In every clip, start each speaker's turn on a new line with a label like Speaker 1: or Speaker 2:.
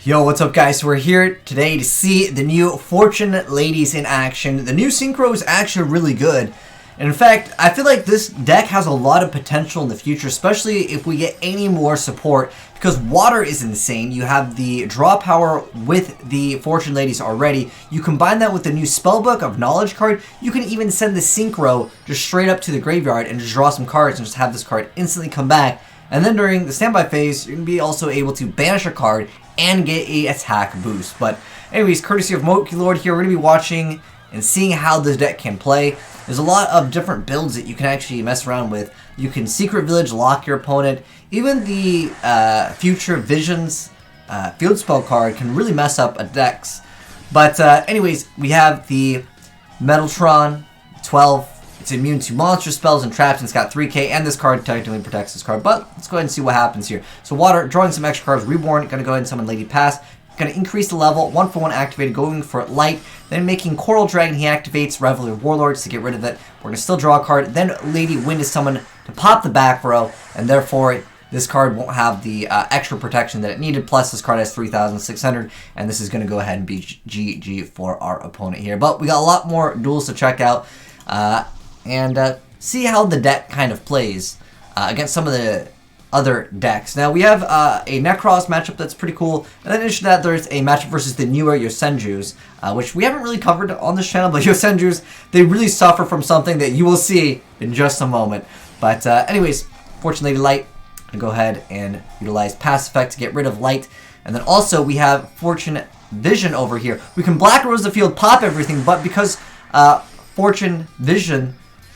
Speaker 1: Yo, what's up guys? So we're here today to see the new Fortune Ladies in action. The new Synchro is actually really good. And in fact, I feel like this deck has a lot of potential in the future, especially if we get any more support, because water is insane. You have the draw power with the Fortune Ladies already. You combine that with the new Spellbook of Knowledge card, you can even send the Synchro just straight up to the graveyard and just draw some cards and just have this card instantly come back. And then during the standby phase, you're going to be also able to banish a card and get a attack boost. But anyways, courtesy of Moki Lord here, we're going to be watching and seeing how this deck can play. There's a lot of different builds that you can actually mess around with. You can Secret Village, lock your opponent. Even the Future Visions field spell card can really mess up a decks. But anyways, we have the Metaltron 12. It's immune to monster spells and traps, and it's got 3k, and this card technically protects this card. But let's go ahead and see what happens here. So water, drawing some extra cards. Reborn, gonna go ahead and summon Lady Pass. Gonna increase the level, 1/1 activated, going for light. Then making Coral Dragon, he activates Revelry Warlords to get rid of it. We're gonna still draw a card. Then Lady Wind is summoned to pop the back row, and therefore this card won't have the extra protection that it needed. Plus this card has 3,600, and this is gonna go ahead and be GG for our opponent here. But we got a lot more duels to check out. And see how the deck kind of plays against some of the other decks. Now we have a Necros matchup that's pretty cool, and then in addition to that there's a matchup versus the newer Senjus, which we haven't really covered on this channel, but Senjus, they really suffer from something that you will see in just a moment. But anyways, Fortune Lady Light, I'm gonna go ahead and utilize Pass Effect to get rid of Light, and then also we have Fortune Vision over here. We can Black Rose the field, pop everything, but because Fortune Vision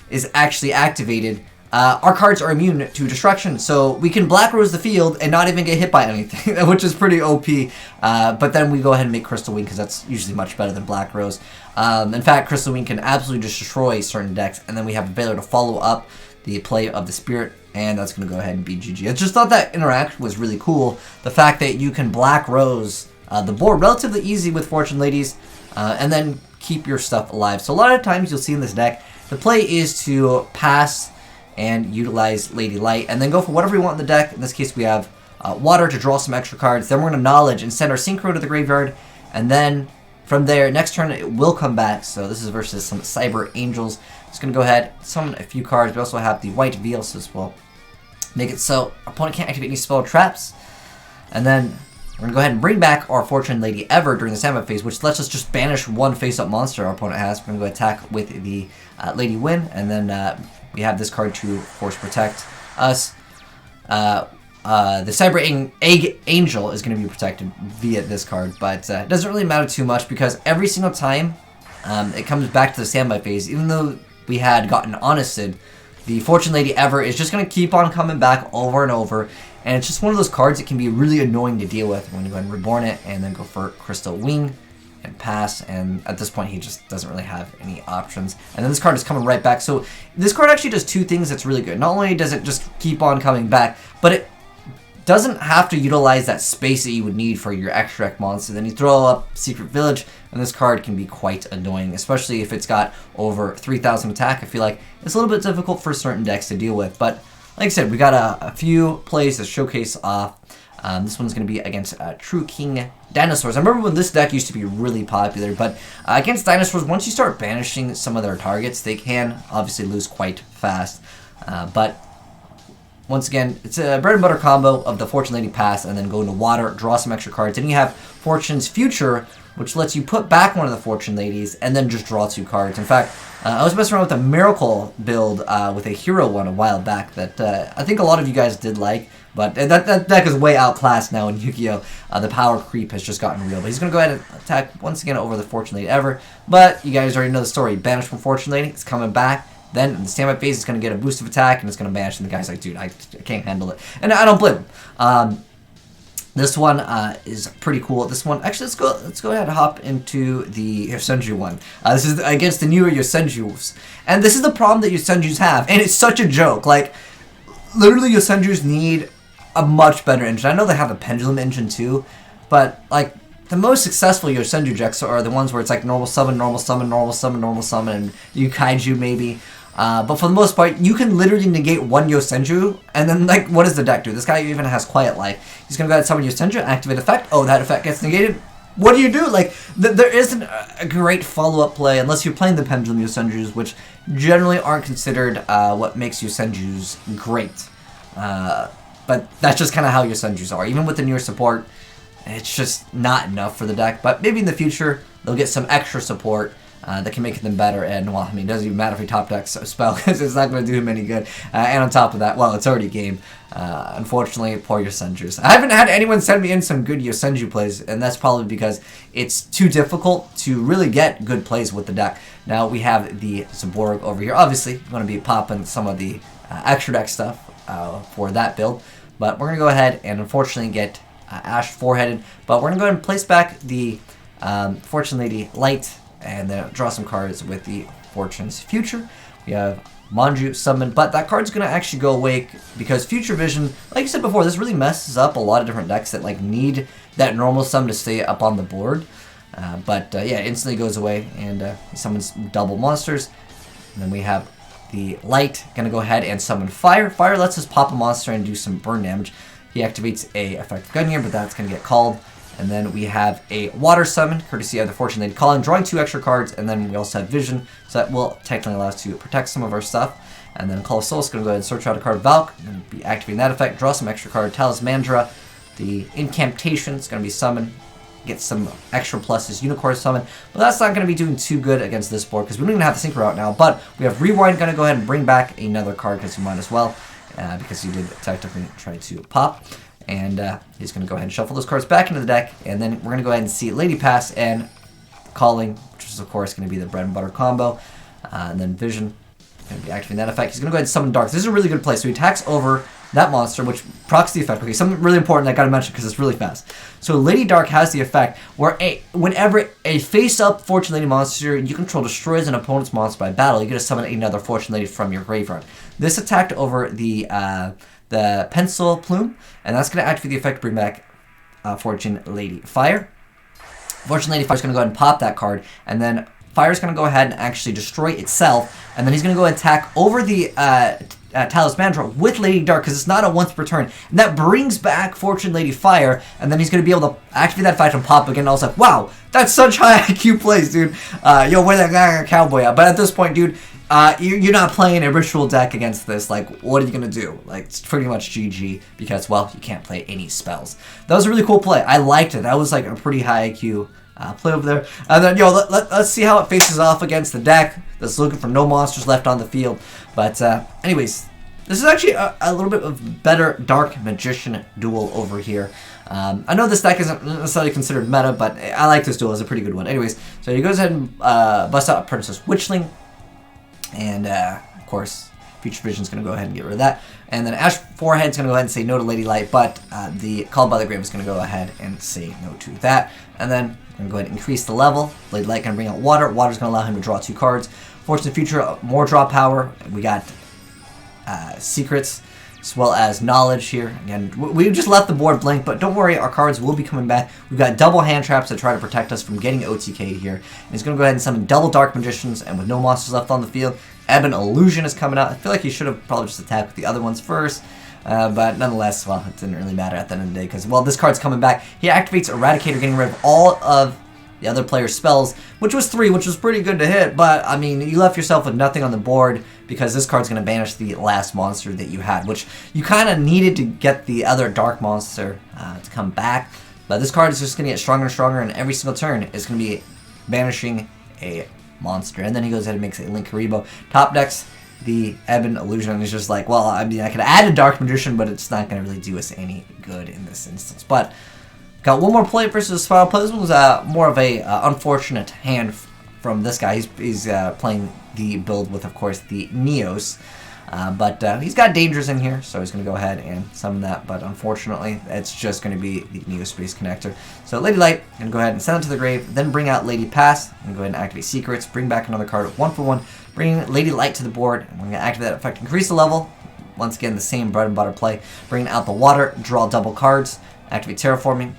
Speaker 1: is actually activated, our cards are immune to destruction, so we can Black Rose the field and not even get hit by anything, which is pretty OP. But then we go ahead and make Crystal Wing, because that's usually much better than Black Rose. In fact, Crystal Wing can absolutely destroy certain decks, and then we have Valor to follow up the play of the Spirit, and that's going to go ahead and be GG. I just thought that interaction was really cool. The fact that you can Black Rose the board relatively easy with Fortune Ladies, and then keep your stuff alive. So a lot of times you'll see in this deck, the play is to pass and utilize Lady Light, and then go for whatever you want in the deck. In this case, we have water to draw some extra cards. Then we're going to Knowledge and send our Synchro to the graveyard, and then from there, next turn it will come back. So this is versus some Cyber Angels. Just going to go ahead, summon a few cards. We also have the White Veils as well. Make it so our opponent can't activate any spell or traps. And then we're going to go ahead and bring back our Fortune Lady Ever during the standby phase, which lets us just banish one face-up monster our opponent has. We're going to go attack with the Lady Win, and then we have this card to Force Protect us. The Cyber Angel is going to be protected via this card, but it doesn't really matter too much, because every single time it comes back to the standby phase, even though we had gotten Honested, the Fortune Lady Ever is just going to keep on coming back over and over. And it's just one of those cards that can be really annoying to deal with when you go ahead and Reborn it, and then go for Crystal Wing and pass. And at this point, he just doesn't really have any options. And then this card is coming right back. So this card actually does two things that's really good. Not only does it just keep on coming back, but it doesn't have to utilize that space that you would need for your extra monster. Then you throw up Secret Village, and this card can be quite annoying, especially if it's got over 3,000 attack. I feel like it's a little bit difficult for certain decks to deal with, but like I said, we got a few plays to showcase off. This one's going to be against True King Dinosaurs. I remember when this deck used to be really popular, but against Dinosaurs, once you start banishing some of their targets, they can obviously lose quite fast. But once again, it's a bread and butter combo of the Fortune Lady Pass, and then go into water, draw some extra cards. Then you have Fortune's Future, which lets you put back one of the Fortune Ladies, and then just draw 2 cards. In fact, I was messing around with a Miracle build with a hero one a while back that I think a lot of you guys did like, but that deck is way outclassed now in Yu-Gi-Oh! The power creep has just gotten real. But he's going to go ahead and attack once again over the Fortune Lady Ever, but you guys already know the story. Banish from Fortune Lady, it's coming back. Then in the standby phase, it's going to get a boost of attack, and it's going to banish, and the guy's like, dude, I can't handle it. And I don't blame him. This one is pretty cool. This one, actually, let's go ahead and hop into the Senju one. This is against the newer Senjus, and this is the problem that Senjus have, and it's such a joke. Like, literally, Senjus need a much better engine. I know they have a Pendulum engine too, but like the most successful Senju decks are the ones where it's like normal summon, normal summon, normal summon, normal summon, and you kaiju maybe. But for the most part, you can literally negate one Senju, and then, like, what does the deck do? This guy even has Quiet Life. He's going to go ahead and summon Senju, activate effect. Oh, that effect gets negated. What do you do? Like, there isn't a great follow-up play unless you're playing the Pendulum Senjus, which generally aren't considered what makes Senjus great. But that's just kind of how Senjus are. Even with the newer support, it's just not enough for the deck. But maybe in the future, they'll get some extra support that can make them better. And, well, I mean, it doesn't even matter if he top decks a spell, because it's not going to do him any good. And on top of that, well, it's already a game. Unfortunately, poor Senjus. I haven't had anyone send me in some good Senju plays, and that's probably because it's too difficult to really get good plays with the deck. Now, we have the Zaborg over here. Obviously, I'm going to be popping some of the extra deck stuff for that build. But we're going to go ahead and, unfortunately, get Ash four-headed. But we're going to go ahead and place back the Fortune Lady Light, and then draw some cards with the Fortune's Future. We have Manju summon, but that card's going to actually go away because Future Vision, like I said before, this really messes up a lot of different decks that like need that normal summon to stay up on the board. Yeah, it instantly goes away, and he summons double monsters. And then we have the Light going to go ahead and summon Fire. Fire lets us pop a monster and do some burn damage. He activates a effective gun here, but that's going to get called. And then we have a Water Summon, courtesy of the Fortune Lady Calling, drawing 2 extra cards, and then we also have Vision, so that will technically allow us to protect some of our stuff. And then Call of Souls is going to go ahead and search out a card Valk, and be activating that effect, draw some extra card, Talismandra. The Incantation is going to be summoned, get some extra pluses, Unicorn Summon. But that's not going to be doing too good against this board, because we don't even have the Synchro out now, but we have Rewind going to go ahead and bring back another card, because you might as well, because he did technically try to pop. And he's going to go ahead and shuffle those cards back into the deck. And then we're going to go ahead and see Lady Pass and Calling, which is, of course, going to be the bread and butter combo. And then Vision, going to be activating that effect. He's going to go ahead and summon Dark. This is a really good play. So he attacks over that monster, which procs the effect. Okay, something really important that I got to mention because it's really fast. So Lady Dark has the effect where whenever a face-up Fortune Lady monster you control destroys an opponent's monster by battle, you get to summon another Fortune Lady from your graveyard. This attacked over the Pencil Plume, and that's going to activate the effect to bring back Fortune Lady Fire. Fortune Lady Fire is going to go ahead and pop that card, and then Fire is going to go ahead and actually destroy itself, and then he's going to go ahead and attack over the Talismandra with Lady Dark, because it's not a once per turn, and that brings back Fortune Lady Fire, and then he's going to be able to activate that effect and pop again. And I was like, wow, that's such high IQ plays, dude. Yo, where that guy cowboy at? But at this point, dude, you're not playing a ritual deck against this. Like, what are you going to do? Like, it's pretty much GG because, well, you can't play any spells. That was a really cool play. I liked it. That was, like, a pretty high IQ play over there. And then, yo, let's see how it faces off against the deck that's looking for no monsters left on the field. But, anyways, this is actually a little bit of better Dark Magician duel over here. I know this deck isn't necessarily considered meta, but I like this duel. It's a pretty good one. Anyways, so he goes ahead and busts out Princess Witchling. And, of course, Future Vision's going to go ahead and get rid of that. And then Ash Forehead's going to go ahead and say no to Lady Light, but the Called by the Grave is going to go ahead and say no to that. And then we're going to go ahead and increase the level. Lady Light going to bring out Water. Water's going to allow him to draw 2 cards. Fortune Future, more draw power. We got Secrets, as well as Knowledge here. Again, we just left the board blank, but don't worry, our cards will be coming back. We've got double hand traps to try to protect us from getting OTK'd here. And he's going to go ahead and summon double Dark Magicians, and with no monsters left on the field, Ebon Illusion is coming out. I feel like he should have probably just attacked with the other ones first. But nonetheless, well, it didn't really matter at the end of the day, because, well, this card's coming back. He activates Eradicator, getting rid of all of the other player's spells, which was 3, which was pretty good to hit, but, I mean, you left yourself with nothing on the board because this card's going to banish the last monster that you had, which you kind of needed to get the other dark monster to come back, but this card is just going to get stronger and stronger, and every single turn is going to be banishing a monster. And then he goes ahead and makes a Link Karibo. Top decks the Ebon Illusion, and he's just like, well, I mean, I could add a Dark Magician, but it's not going to really do us any good in this instance. But got one more play versus Spiral Play. This one was more of a unfortunate hand from this guy. He's playing the build with, of course, the Neos. But he's got Dangers in here, so he's going to go ahead and summon that. But unfortunately, it's just going to be the Neo Space Connector. So Lady Light, going to go ahead and send it to the grave, then bring out Lady Pass, and go ahead and activate Secrets, bring back another card 1-for-1, bring Lady Light to the board, and we're going to activate that effect, increase the level. Once again, the same bread and butter play. Bring out the Water, draw double cards, activate Terraforming,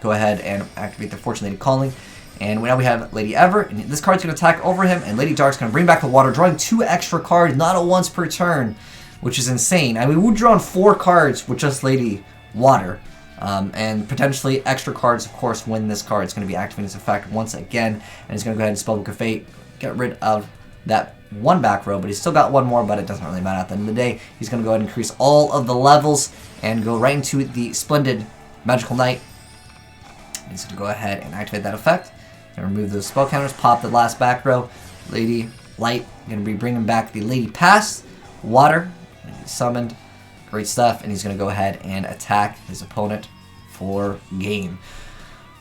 Speaker 1: go ahead and activate the Fortune Lady Calling. And now we have Lady Ever, and this card's going to attack over him, and Lady Dark's going to bring back the water, drawing 2 extra cards, not a once per turn, which is insane. I mean, we would draw 4 cards with just Lady Water, and potentially extra cards, of course, when this card is going to be activating its effect once again, and he's going to go ahead and Spellbook of Fate, get rid of that 1 back row, but he's still got 1 more, but it doesn't really matter at the end of the day. He's going to go ahead and increase all of the levels and go right into the Splendid Magical Knight. He's going to go ahead and activate that effect. And remove those spell counters, pop the last back row. Lady Light, going to be bringing back the Lady Pass. Water, summoned. Great stuff. And he's going to go ahead and attack his opponent for game.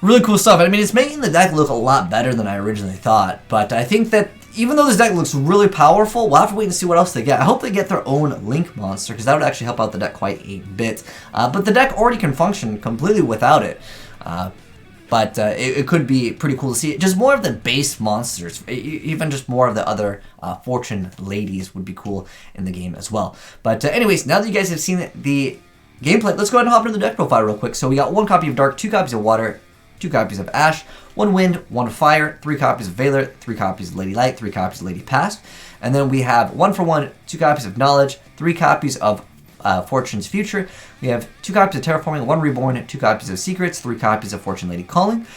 Speaker 1: Really cool stuff. I mean, it's making the deck look a lot better than I originally thought. But I think that even though this deck looks really powerful, we'll have to wait and see what else they get. I hope they get their own Link monster, because that would actually help out the deck quite a bit. But the deck already can function completely without it. But it could be pretty cool to see. Just more of the base monsters, even just more of the other Fortune Ladies would be cool in the game as well. But anyways, now that you guys have seen the gameplay, let's go ahead and hop into the deck profile real quick. So we got 1 copy of Dark, 2 copies of Water, 2 copies of Ash, 1 Wind, 1 Fire, 3 copies of Valor, 3 copies of Lady Light, 3 copies of Lady Past. And then we have 1 for 1, 2 copies of Knowledge, 3 copies of Fortune's Future. We have 2 copies of Terraforming, 1 Reborn, 2 copies of Secrets, 3 copies of Fortune Lady Calling,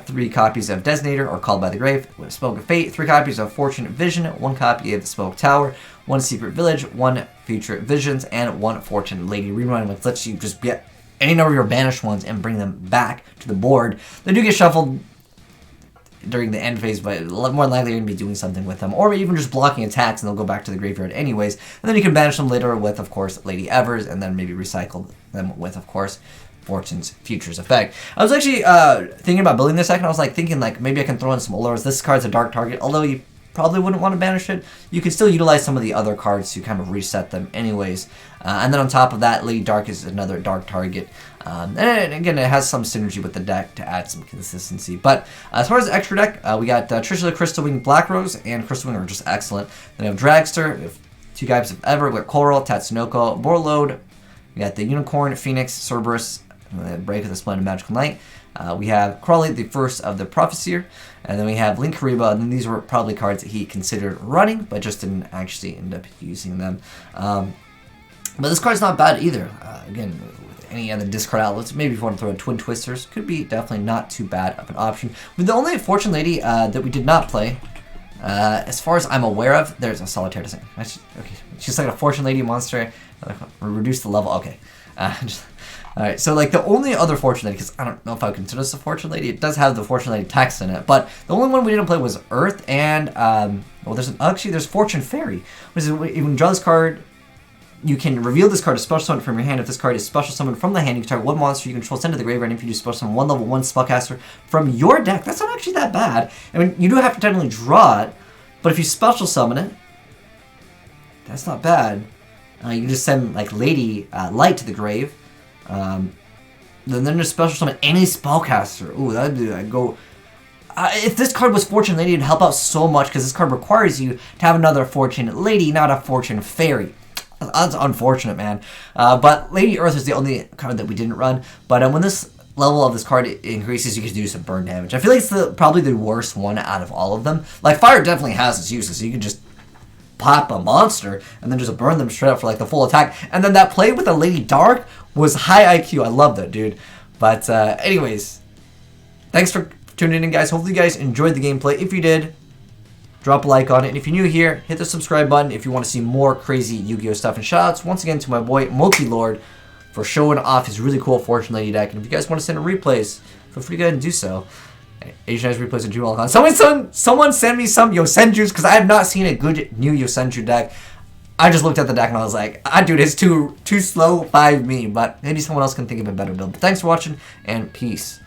Speaker 1: 3 copies of Designator or Called by the Grave, with Spellbook of Fate, 3 copies of Fortune Vision, 1 copy of the Spellbook Tower, 1 Secret Village, 1 Future Visions, and 1 Fortune Lady Rerun, which lets you just get any number of your banished ones and bring them back to the board. They do get shuffled during the end phase, but more than likely you're going to be doing something with them, or even just blocking attacks and they'll go back to the graveyard anyways, and then you can banish them later with, of course, Lady Evers, and then maybe recycle them with, of course, Fortune's Futures effect. I was actually thinking about building this deck, and I was thinking maybe I can throw in some Allures. This card's a dark target, although you probably wouldn't want to banish it. You can still utilize some of the other cards to kind of reset them anyways. And then on top of that, Lady Dark is another dark target. And again, it has some synergy with the deck to add some consistency. But as far as the extra deck, we got Trishula, Crystal Wing, Black Rose, and Crystal Wing are just excellent. Then we have Dragster, we have 2 copies of Ever, we got Coral, Tatsunoko, Borload, we got the Unicorn, Phoenix, Cerberus, Break of the Splendid Magical Knight. We have Crawley, the first of the Prophecyr, and then we have Link Kariba, and these were probably cards that he considered running, but just didn't actually end up using them. But this card's not bad either. Again, with any other discard outlets, maybe if you want to throw in Twin Twisters, could be definitely not too bad of an option. But the only Fortune Lady that we did not play, as far as I'm aware of, there's a Solitaire Design. Okay, it's just like a Fortune Lady monster. Reduce the level. Okay. Alright, so the only other Fortune Lady, because I don't know if I would consider this a Fortune Lady, it does have the Fortune Lady text in it, but the only one we didn't play was Earth, and, there's Fortune Fairy, which is when you draw this card, you can reveal this card as special summon from your hand. If this card is special summoned from the hand, you can target 1 monster you control, send to the graveyard, and if you do special summon 1 level 1 spellcaster from your deck, that's not actually that bad. I mean, you do have to technically draw it, but if you special summon it, that's not bad. You can just send, Lady Light to the grave. Then just special summon any spellcaster. Ooh, that'd go. If this card was Fortune Lady, it'd help out so much because this card requires you to have another Fortune Lady, not a Fortune Fairy. That's unfortunate, man. But Lady Earth is the only card that we didn't run. But when this level of this card increases, you can do some burn damage. I feel like it's probably the worst one out of all of them. Fire definitely has its uses, so you can just pop a monster and then just burn them straight up for the full attack. And then that play with the Lady Dark was high IQ. I love that, dude. But anyways, thanks for tuning in, guys. Hopefully you guys enjoyed the gameplay. If you did, drop a like on it. And if you're new here, hit the subscribe button if you want to see more crazy Yu-Gi-Oh stuff. And shoutouts once again to my boy Moki Lord for showing off his really cool Fortune Lady deck. And if you guys want to send in replays, feel free to go ahead and do so. AzneyesWhitedragon and duel. Someone send me some Yosenjus, because I have not seen a good new Yosenju deck. I just looked at the deck and I was like, dude, it's too slow, 5 me. But maybe someone else can think of a better build. But thanks for watching, and peace.